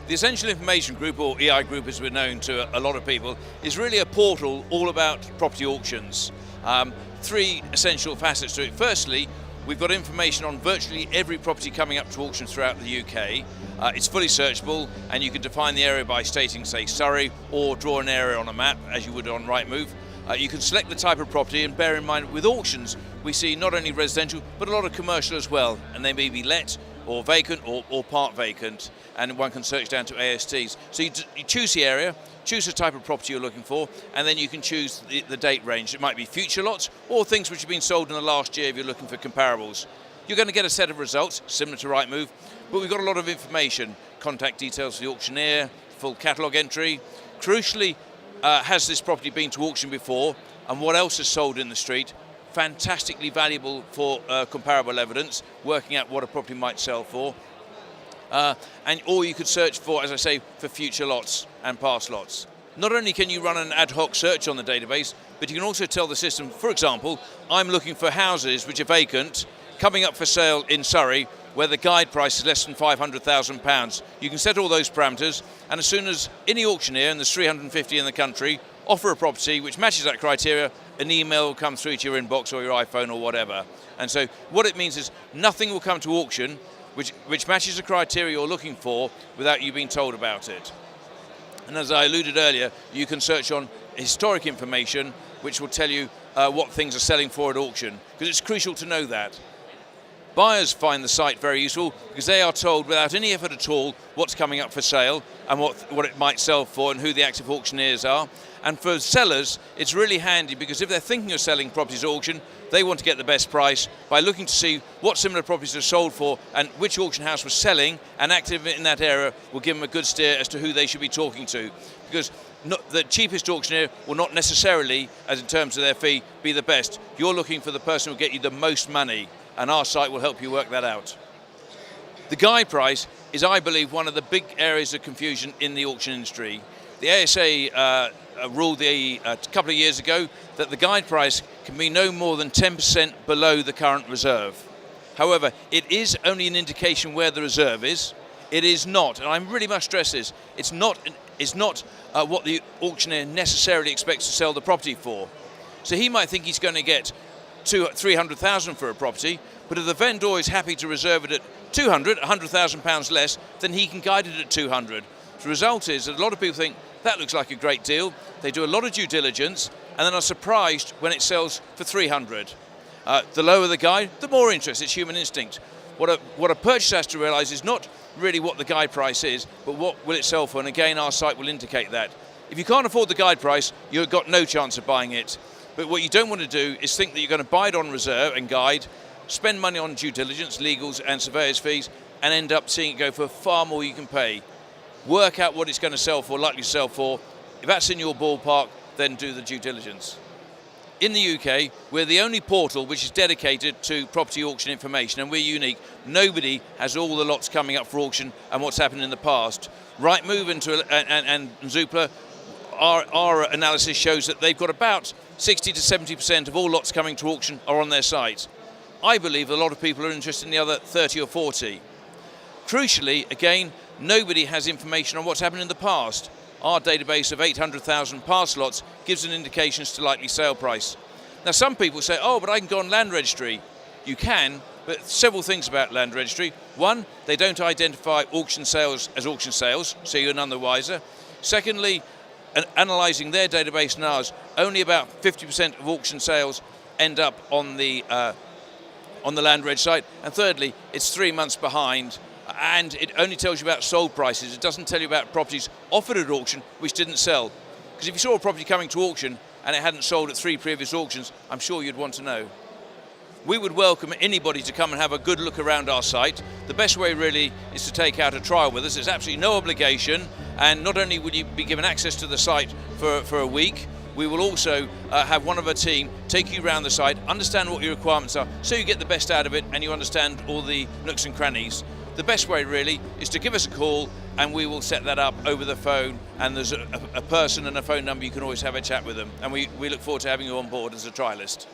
The Essential Information Group, or EI Group as we're known to a lot of people, is really a portal all about property auctions. Three essential facets to it. Firstly, we've got information on virtually every property coming up to auction throughout the UK. It's fully searchable, and you can define the area by stating, say, Surrey, or draw an area on a map as you would on Rightmove. You can select the type of property, and bear in mind with auctions we see not only residential but a lot of commercial as well, and they may be let or vacant or part vacant, and one can search down to ASTs. So you choose the area, choose the type of property you're looking for, and then you can choose the date range. It might be future lots or things which have been sold in the last year if you're looking for comparables. You're going to get a set of results similar to Rightmove, but we've got a lot of information, contact details for the auctioneer, full catalogue entry. Crucially, has this property been to auction before, and what else is sold in the street? Fantastically valuable for comparable evidence, working out what a property might sell for. Or you could search for, as I say, for future lots and past lots. Not only can you run an ad hoc search on the database, but you can also tell the system, for example, I'm looking for houses which are vacant, coming up for sale in Surrey, where the guide price is less than £500,000. You can set all those parameters, and as soon as any auctioneer, and there's 350 in the country, offer a property which matches that criteria, an email will come through to your inbox or your iPhone or whatever. And so what it means is nothing will come to auction which matches the criteria you're looking for without you being told about it. And as I alluded earlier, you can search on historic information which will tell you what things are selling for at auction, because it's crucial to know that. Buyers find the site very useful because they are told without any effort at all what's coming up for sale and what it might sell for and who the active auctioneers are. And for sellers, it's really handy because if they're thinking of selling properties at auction, they want to get the best price by looking to see what similar properties are sold for and which auction house was selling, and active in that area will give them a good steer as to who they should be talking to. Because the cheapest auctioneer will not necessarily, as in terms of their fee, be the best. You're looking for the person who will get you the most money, and our site will help you work that out. The guide price is, I believe, one of the big areas of confusion in the auction industry. The ASA ruled a couple of years ago that the guide price can be no more than 10% below the current reserve. However, it is only an indication where the reserve is. It is not, and I really must stress this, it's not what the auctioneer necessarily expects to sell the property for. So he might think he's going to get 300,000 for a property, but if the vendor is happy to reserve it at 200, £100,000 less, then he can guide it at 200. The result is that a lot of people think that looks like a great deal. They do a lot of due diligence and then are surprised when it sells for 300. The lower the guide, the more interest. It's human instinct. What a purchaser has to realise is not really what the guide price is, but what will it sell for. And again, our site will indicate that. If you can't afford the guide price, you've got no chance of buying it. But what you don't want to do is think that you're going to buy it on reserve and guide, spend money on due diligence, legals and surveyors fees, and end up seeing it go for far more you can pay. Work out what it's going to sell for, likely to sell for. If that's in your ballpark, then do the due diligence. In the UK, we're the only portal which is dedicated to property auction information, and we're unique. Nobody has all the lots coming up for auction and what's happened in the past. Rightmove and Zoopla, our analysis shows that they've got about 60 to 70% of all lots coming to auction are on their site. I believe a lot of people are interested in the other 30 or 40. Crucially, again, nobody has information on what's happened in the past. Our database of 800,000 past lots gives an indication as to likely sale price. Now, some people say, oh, but I can go on land registry. You can, but several things about land registry. One, they don't identify auction sales as auction sales, so you're none the wiser. Secondly, analysing their database and ours, only about 50% of auction sales end up on the land reg site. And thirdly, it's 3 months behind, and it only tells you about sold prices. It doesn't tell you about properties offered at auction which didn't sell. Because if you saw a property coming to auction and it hadn't sold at 3 previous auctions, I'm sure you'd want to know. We would welcome anybody to come and have a good look around our site. The best way really is to take out a trial with us. There's absolutely no obligation, and not only will you be given access to the site for a week, we will also have one of our team take you around the site, understand what your requirements are, so you get the best out of it and you understand all the nooks and crannies. The best way really is to give us a call and we will set that up over the phone, and there's a person and a phone number, you can always have a chat with them, and we look forward to having you on board as a trialist.